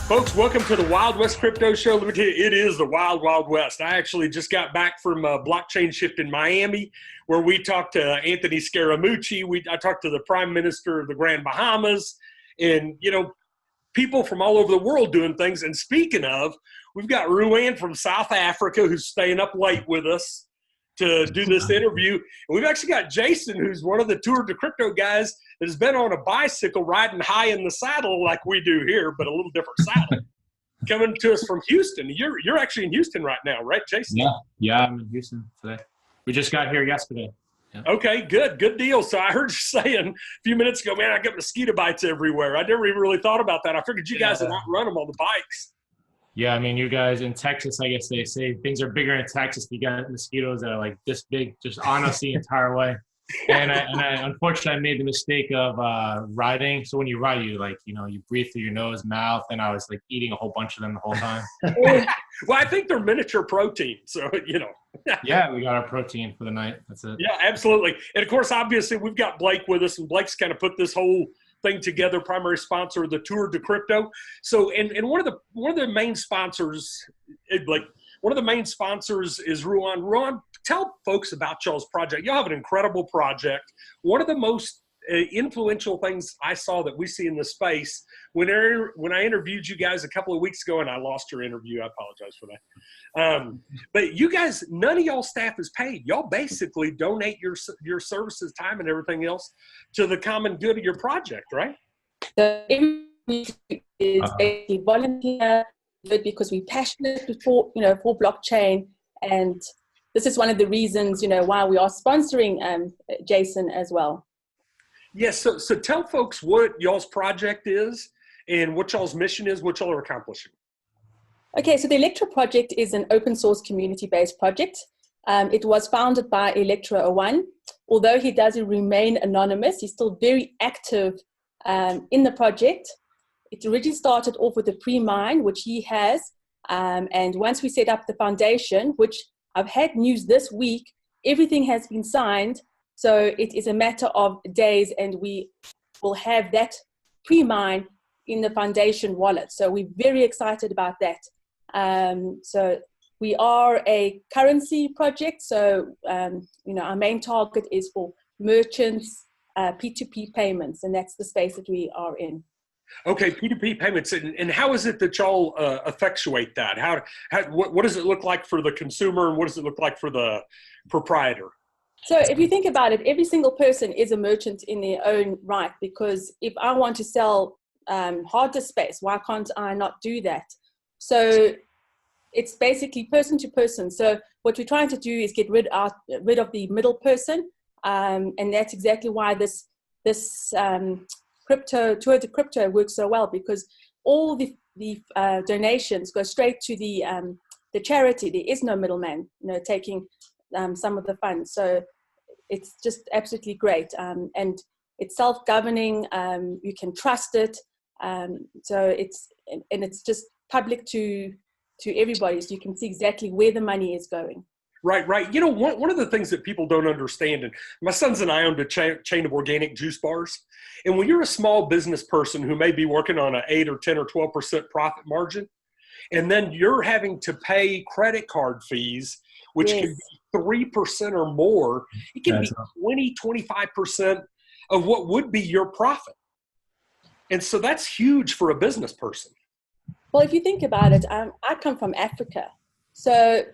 Folks, welcome to the Wild West Crypto Show. Let me tell you, it is the Wild, Wild West. I actually just got back from Blockchain Shift in Miami, where we talked to Anthony Scaramucci. I talked to the Prime Minister of the Grand Bahamas, and, you know, people from all over the world doing things. And speaking of, we've got Ruanne from South Africa who's staying up late with us to do this interview. And we've actually got Jason, who's one of the Tour de Crypto guys that has been on a bicycle riding high in the saddle like we do here, but a little different saddle, coming to us from Houston. You're actually in Houston right now, right, Jason? Yeah, I'm in Houston today. We just got here yesterday. Yeah. Okay, good deal. So I heard you saying a few minutes ago, man, I got mosquito bites everywhere. I never even really thought about that. I figured you guys would not run them on the bikes. Yeah, I mean, you guys in Texas, I guess they say things are bigger in Texas. You got mosquitoes that are like this big, just on us the entire way. And I unfortunately, I made the mistake of riding. So when you ride, you breathe through your nose, mouth, and I was like eating a whole bunch of them the whole time. Well, I think they're miniature protein. So, you know. Yeah, we got our protein for the night. That's it. Yeah, absolutely. And of course, obviously, we've got Blake with us, and Blake's kind of put this whole thing together, primary sponsor of the Tour de Crypto. So, and one of the main sponsors, Blake, one of the main sponsors is Ruanne. Ruanne, tell folks about y'all's project. Y'all have an incredible project. One of the most influential things I saw that we see in the space when I interviewed you guys a couple of weeks ago, and I lost your interview. I apologize for that. But you guys, none of y'all staff is paid. Y'all basically donate your services, time, and everything else to the common good of your project, right? So everything is basically volunteer, because we're passionate for blockchain, and this is one of the reasons why we are sponsoring Jason as well. Yes, so tell folks what y'all's project is and what y'all's mission is, what y'all are accomplishing. Okay, so the Electra project is an open source community-based project. It was founded by Electra 01. Although he does remain anonymous, he's still very active in the project. It originally started off with a pre-mine, which he has. And once we set up the foundation, which I've had news this week, everything has been signed. So it is a matter of days, and we will have that pre-mine in the foundation wallet. So we're very excited about that. So we are a currency project. So, our main target is for merchants, P2P payments, and that's the space that we are in. Okay, P2P payments. And how is it that y'all effectuate that? What does it look like for the consumer, and what does it look like for the proprietor? So if you think about it, every single person is a merchant in their own right, because if I want to sell hard disk space, why can't I not do that? So it's basically person to person. So what we're trying to do is get rid of the middle person, and that's exactly why this crypto Tour de Crypto works so well, because all the donations go straight to the charity. There is no middleman, taking some of the funds. So it's just absolutely great, and it's self-governing. You can trust it, so it's just public to everybody, so you can see exactly where the money is going. Right. One of the things that people don't understand, and my sons and I owned a chain of organic juice bars, and when you're a small business person who may be working on an 8 or 10 or 12% profit margin, and then you're having to pay credit card fees, which can be 3% or more, it can be 20, 25% of what would be your profit. And so that's huge for a business person. Well, if you think about it, I come from Africa. So,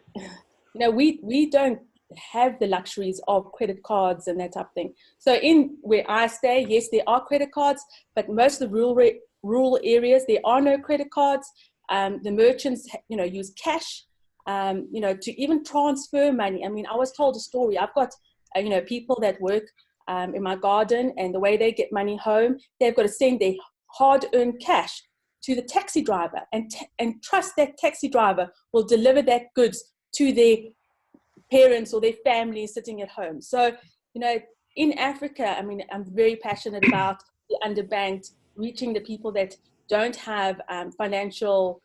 we don't have the luxuries of credit cards and that type of thing. So in where I stay, yes, there are credit cards, but most of the rural areas, there are no credit cards. The merchants, use cash. To even transfer money. I mean, I was told a story. I've got, people that work in my garden, and the way they get money home, they've got to send their hard-earned cash to the taxi driver and trust that taxi driver will deliver that goods to their parents or their family sitting at home. So, in Africa, I mean, I'm very passionate about the underbanked, reaching the people that don't have financial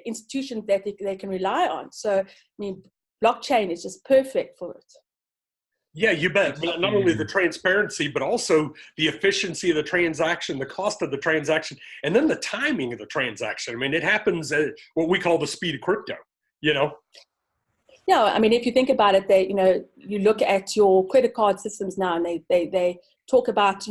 institutions that they can rely on. So, I mean, blockchain is just perfect for it. Yeah, you bet. But not only the transparency, but also the efficiency of the transaction, the cost of the transaction, and then the timing of the transaction. I mean, it happens at what we call the speed of crypto, you know? Yeah, I mean, if you think about it, they, you look at your credit card systems now, and they talk about,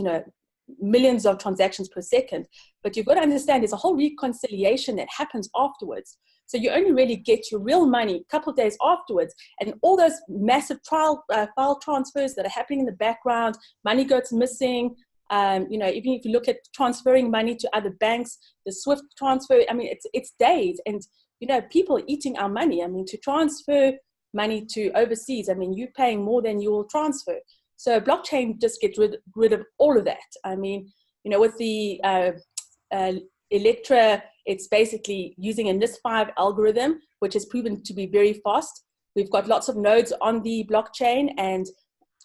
millions of transactions per second. But you've got to understand there's a whole reconciliation that happens afterwards. So you only really get your real money a couple of days afterwards, and all those massive file transfers that are happening in the background, money goes missing. Even if you look at transferring money to other banks, the SWIFT transfer, I mean, it's days, and people are eating our money. I mean, to transfer money to overseas, I mean, you're paying more than you will transfer. So blockchain just gets rid of all of that. I mean, with the Electra, it's basically using a NIS5 algorithm, which has proven to be very fast. We've got lots of nodes on the blockchain, and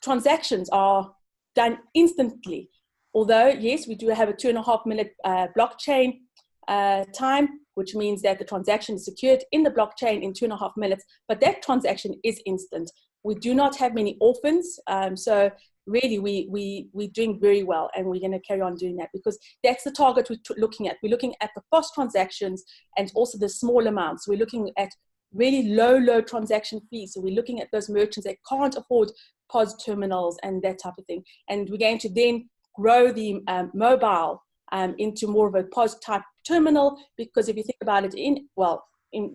transactions are done instantly. Although, yes, we do have a 2.5-minute blockchain time, which means that the transaction is secured in the blockchain in 2.5 minutes, but that transaction is instant. We do not have many orphans, so really we're doing very well, and we're going to carry on doing that because that's the target we're looking at. We're looking at the fast transactions and also the small amounts. We're looking at really low transaction fees. So we're looking at those merchants that can't afford POS terminals and that type of thing. And we're going to then grow the mobile into more of a POS type terminal, because if you think about it, in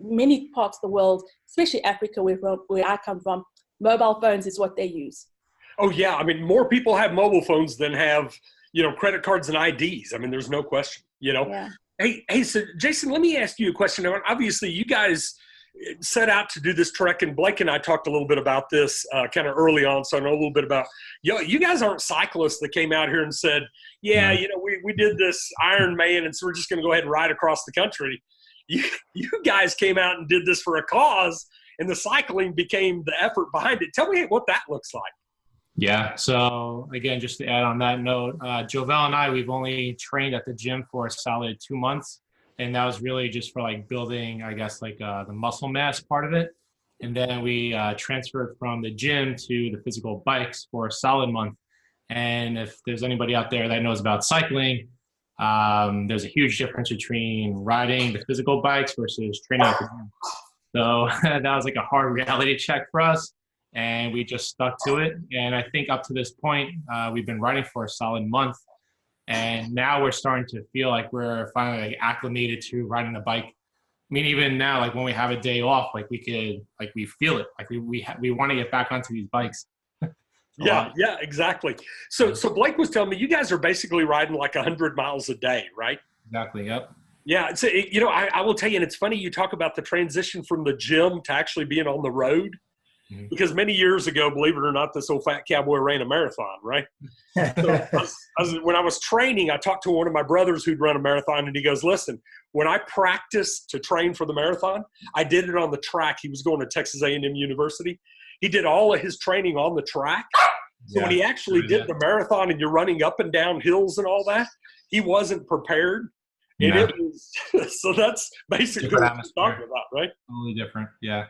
many parts of the world, especially Africa, where I come from, mobile phones is what they use. Oh yeah, I mean, more people have mobile phones than have credit cards and IDs. I mean, there's no question. Yeah. Hey, so Jason, let me ask you a question. Obviously, you guys set out to do this trek, and Blake and I talked a little bit about this kind of early on, so I know a little bit about you guys aren't cyclists that came out here and said, yeah, we did this Ironman, and so we're just going to go ahead and ride across the country. You guys came out and did this for a cause, and the cycling became the effort behind it. Tell me what that looks like. Yeah. So again, just to add on that note, Jovel and I, we've only trained at the gym for a solid 2 months. And that was really just for like building, I guess, like the muscle mass part of it. And then we transferred from the gym to the physical bikes for a solid month. And if there's anybody out there that knows about cycling, there's a huge difference between riding the physical bikes versus training at the gym. So that was like a hard reality check for us. And we just stuck to it. And I think up to this point, we've been riding for a solid month. And now we're starting to feel like we're finally like acclimated to riding the bike. I mean, even now, like when we have a day off, like we feel it. Like we want to get back onto these bikes. Yeah, exactly. So Blake was telling me you guys are basically riding like 100 miles a day, right? Exactly. Yep. Yeah. So, I will tell you, and it's funny you talk about the transition from the gym to actually being on the road. Because many years ago, believe it or not, this old fat cowboy ran a marathon, right? So when I was training, I talked to one of my brothers who'd run a marathon, and he goes, listen, when I practiced to train for the marathon, I did it on the track. He was going to Texas A&M University. He did all of his training on the track. So when he actually did the marathon and you're running up and down hills and all that, he wasn't prepared. And it was, so that's basically what we're talking about, right? Totally different. Yeah.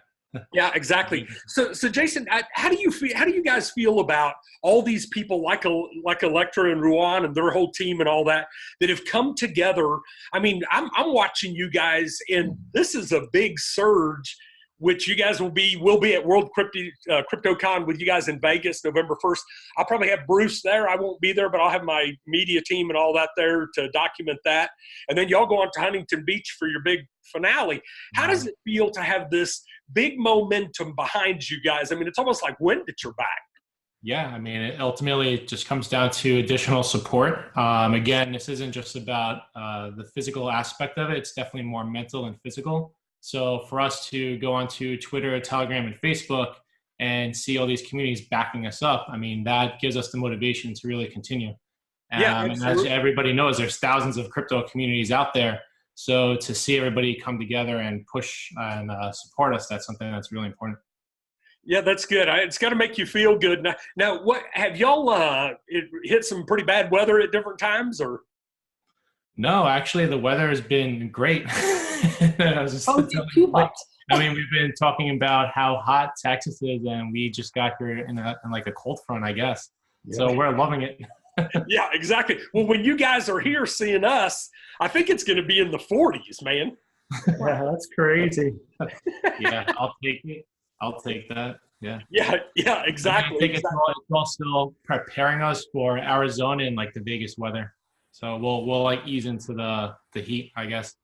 Yeah, exactly. So Jason, how do you guys feel about all these people like Electra and Ruanne and their whole team and all that have come together? I mean, I'm watching you guys, and this is a big surge, which you guys will be at World CryptoCon with you guys in Vegas, November 1st. I'll probably have Bruce there. I won't be there, but I'll have my media team and all that there to document that. And then y'all go on to Huntington Beach for your big finale. How does it feel to have this big momentum behind you guys? I mean, it's almost like wind at your back. Yeah, I mean, ultimately it just comes down to additional support. Again, this isn't just about the physical aspect of it. It's definitely more mental and physical. So for us to go onto Twitter, Telegram, and Facebook and see all these communities backing us up, I mean, that gives us the motivation to really continue. And as everybody knows, there's thousands of crypto communities out there. So to see everybody come together and push and support us, that's something that's really important. Yeah, that's good. It's got to make you feel good. Now, what have y'all hit some pretty bad weather at different times, or? No, actually, the weather has been great. I was just Oh, it's telling too Blake, hot. I mean, we've been talking about how hot Texas is, and we just got here in like a cold front, I guess. Yeah. So we're loving it. Yeah, exactly. Well, when you guys are here seeing us, I think it's going to be in the 40s, man. Yeah, that's crazy. Yeah, I'll take it. I'll take that. Yeah. Yeah, yeah, I mean, I exactly. think exactly. it's also preparing us for Arizona and like the Vegas weather. So we'll like ease into the heat, I guess.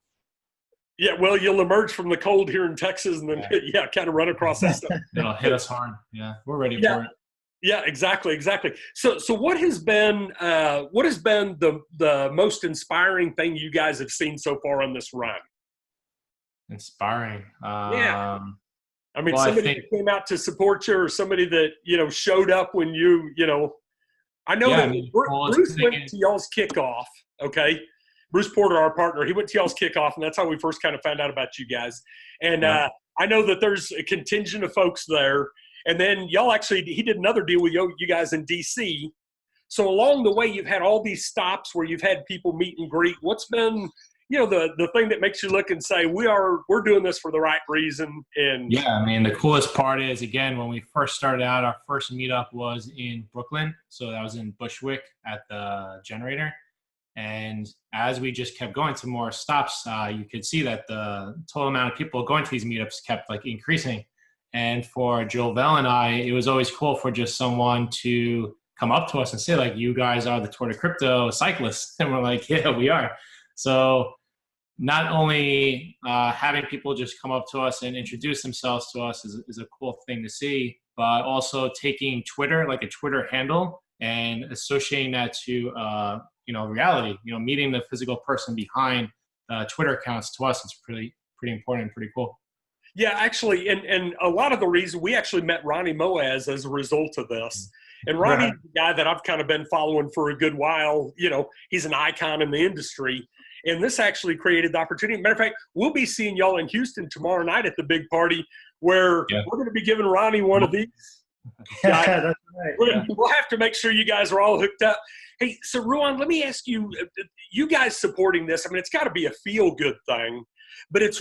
Yeah, well, you'll emerge from the cold here in Texas and then, yeah, kind of run across that stuff. It'll hit us hard. Yeah, we're ready Yeah. for it. Yeah, exactly, exactly. So what has been the most inspiring thing you guys have seen so far on this run? Inspiring. Yeah. I mean, Well, I somebody think, that came out to support you, or somebody that showed up when I know yeah, that I mean, Bruce went to y'all's kickoff. Okay, Bruce Porter, our partner, he went to y'all's kickoff, and that's how we first kind of found out about you guys. And Yeah. I know that there's a contingent of folks there, and then he did another deal with you guys in DC. So along the way, you've had all these stops where you've had people meet and greet. What's been the thing that makes you look and say we're doing this for the right reason? And yeah, I mean, the coolest part is, again, when we first started out, our first meetup was in Brooklyn. So that was in Bushwick at the Generator. And as we just kept going to more stops, you could see that the total amount of people going to these meetups kept like increasing. And for Jovel and I, it was always cool for just someone to come up to us and say, like, you guys are the Tour de Crypto cyclists. And we're like, yeah, we are. So not only having people just come up to us and introduce themselves to us is a cool thing to see, but also taking Twitter, like a Twitter handle, and associating that to reality. Meeting the physical person behind Twitter accounts, to us, it's pretty important and pretty cool. yeah, actually, and a lot of the reason we actually met Ronnie Moaz as a result of this. And Ronnie's the guy that I've kind of been following for a good while. He's an icon in the industry. And this actually created the opportunity. Matter of fact, we'll be seeing y'all in Houston tomorrow night at the big party where we're going to be giving Ronnie one of these. Yeah, that's right. We'll have to make sure you guys are all hooked up. Hey, so Ruanne, let me ask you, you guys supporting this, I mean, it's got to be a feel-good thing, but there's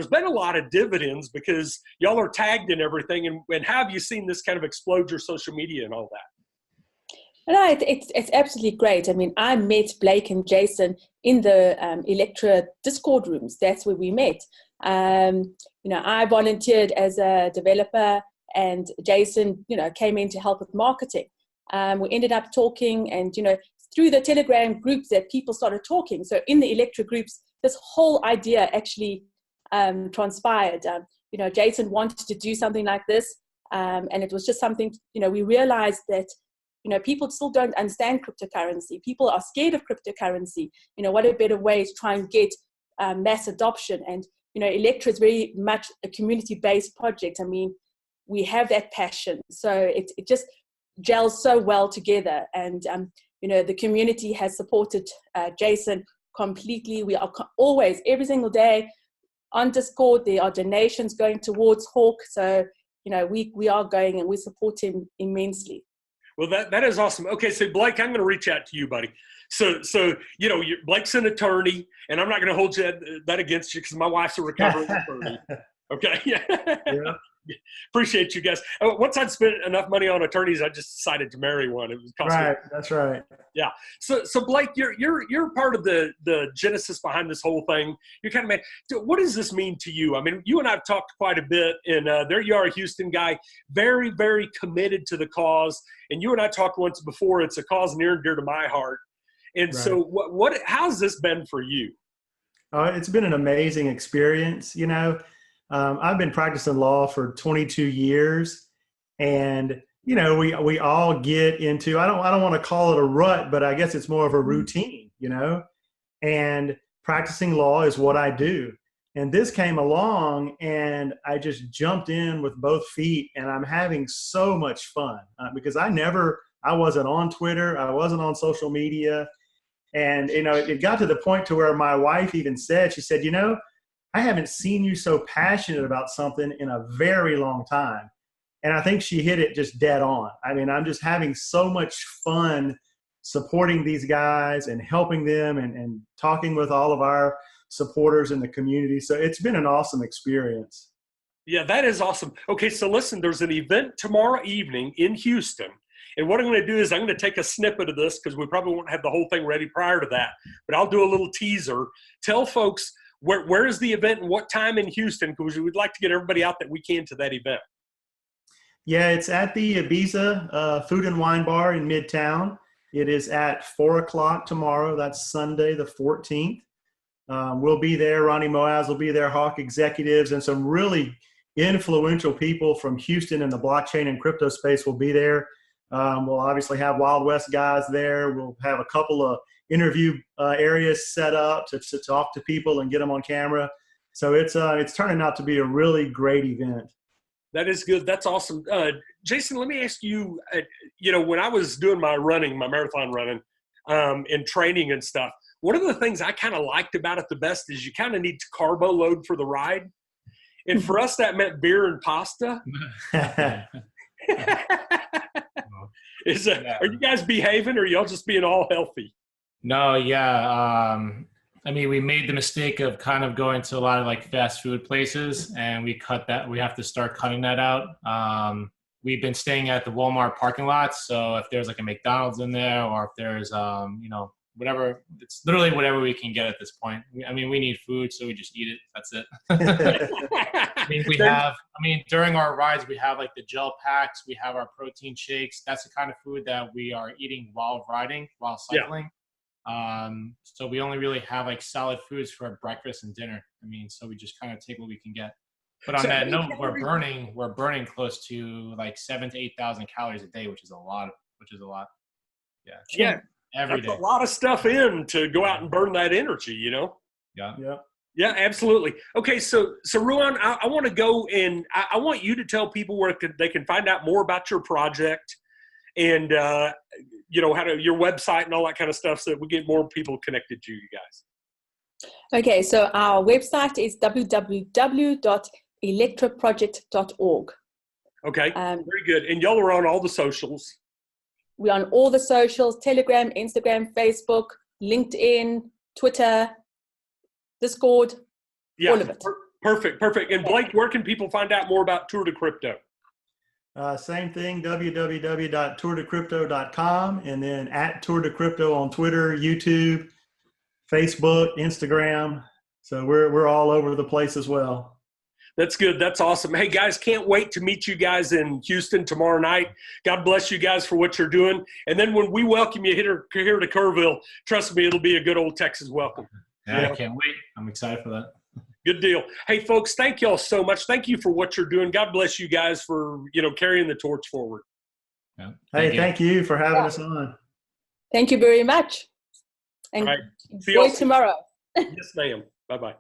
been a lot of dividends because y'all are tagged in everything. And how have you seen this kind of explode your social media and all that? No, it's absolutely great. I mean, I met Blake and Jason in the Electra Discord rooms. That's where we met. I volunteered as a developer, and Jason, came in to help with marketing. We ended up talking, and through the Telegram groups that people started talking. So in the Electra groups, this whole idea actually transpired. Jason wanted to do something like this, and it was just something. We realized that. People still don't understand cryptocurrency. People are scared of cryptocurrency. What a better way to try and get mass adoption. And, Electra is very much a community-based project. I mean, we have that passion. So it just gels so well together. And, the community has supported Jason completely. We are always, every single day on Discord, there are donations going towards HAWC. So, we are going and we support him immensely. Well, that is awesome. Okay, so Blake, I'm going to reach out to you, buddy. So Blake's an attorney, and I'm not going to hold that against you because my wife's a recovering attorney. Okay, yeah. Appreciate you guys. Once I'd spent enough money on attorneys, I just decided to marry one. It was right. That's right. Yeah. So Blake, you're part of the genesis behind this whole thing. You're kind of man. What does this mean to you? I mean, you and I've talked quite a bit, and there you are, a Houston guy, very, very committed to the cause. And you and I talked once before. It's a cause near and dear to my heart. And Right. so, how's this been for you? It's been an amazing experience. I've been practicing law for 22 years, and we all get into, I don't want to call it a rut, but I guess it's more of a routine, and practicing law is what I do. And this came along, and I just jumped in with both feet, and I'm having so much fun because I wasn't on Twitter, I wasn't on social media, and it got to the point to where my wife even said, she said, I haven't seen you so passionate about something in a very long time. And I think she hit it just dead on. I mean, I'm just having so much fun supporting these guys and helping them and talking with all of our supporters in the community. So it's been an awesome experience. Yeah, that is awesome. Okay, so listen, there's an event tomorrow evening in Houston. And what I'm going to do is I'm going to take a snippet of this because we probably won't have the whole thing ready prior to that. But I'll do a little teaser. Tell folks where is the event and what time in Houston, because we'd like to get everybody out that we can to that event. Yeah, it's at the Ibiza Food and Wine Bar in Midtown. It is at 4 o'clock tomorrow. That's Sunday the 14th. We'll be there. Ronnie Moaz will be there, HAWC executives, and some really influential people from Houston in the blockchain and crypto space will be there. We'll obviously have Wild West guys there. We'll have a couple of interview areas set up to talk to people and get them on camera. So it's turning out to be a really great event. That is good. That's awesome. Jason, let me ask you, when I was doing my marathon running and training and stuff, one of the things I kind of liked about it the best is you kind of need to carbo load for the ride. And for us, that meant beer and pasta. Are you guys behaving, or are y'all just being all healthy? No, yeah. I mean, we made the mistake of kind of going to a lot of like fast food places, and we cut that. We have to start cutting that out. We've been staying at the Walmart parking lots. So if there's like a McDonald's in there, or if there's, whatever, it's literally whatever we can get at this point. I mean, we need food, so we just eat it. That's it. During our rides, we have like the gel packs, we have our protein shakes. That's the kind of food that we are eating while riding, while cycling. Yeah. So we only really have like solid foods for breakfast and dinner. So we just kind of take what we can get. But on that note, we're burning close to like 7,000 to 8,000 calories a day, which is a lot. Yeah. Yeah. That's a lot of stuff in to go out and burn that energy, Yeah. Yeah, absolutely. Okay, so Ruanne, I want to go and I want you to tell people where they can find out more about your project and, how to your website and all that kind of stuff, so that we get more people connected to you guys. Okay, so our website is www.electraproject.org. Okay, very good. And y'all are on all the socials. We're on all the socials: Telegram, Instagram, Facebook, LinkedIn, Twitter, Discord, all of it. Perfect. And Blake, where can people find out more about Tour de Crypto? Same thing, www.tourdecrypto.com, and then at Tour de Crypto on Twitter, YouTube, Facebook, Instagram. So we're all over the place as well. That's good. That's awesome. Hey, guys, can't wait to meet you guys in Houston tomorrow night. God bless you guys for what you're doing. And then when we welcome you here to Kerrville, trust me, it'll be a good old Texas welcome. Yeah, I can't wait. I'm excited for that. Good deal. Hey, folks, thank y'all so much. Thank you for what you're doing. God bless you guys for, carrying the torch forward. Yeah. Thank you for having us on. Thank you very much. And all right. enjoy tomorrow. Yes, ma'am. Bye-bye.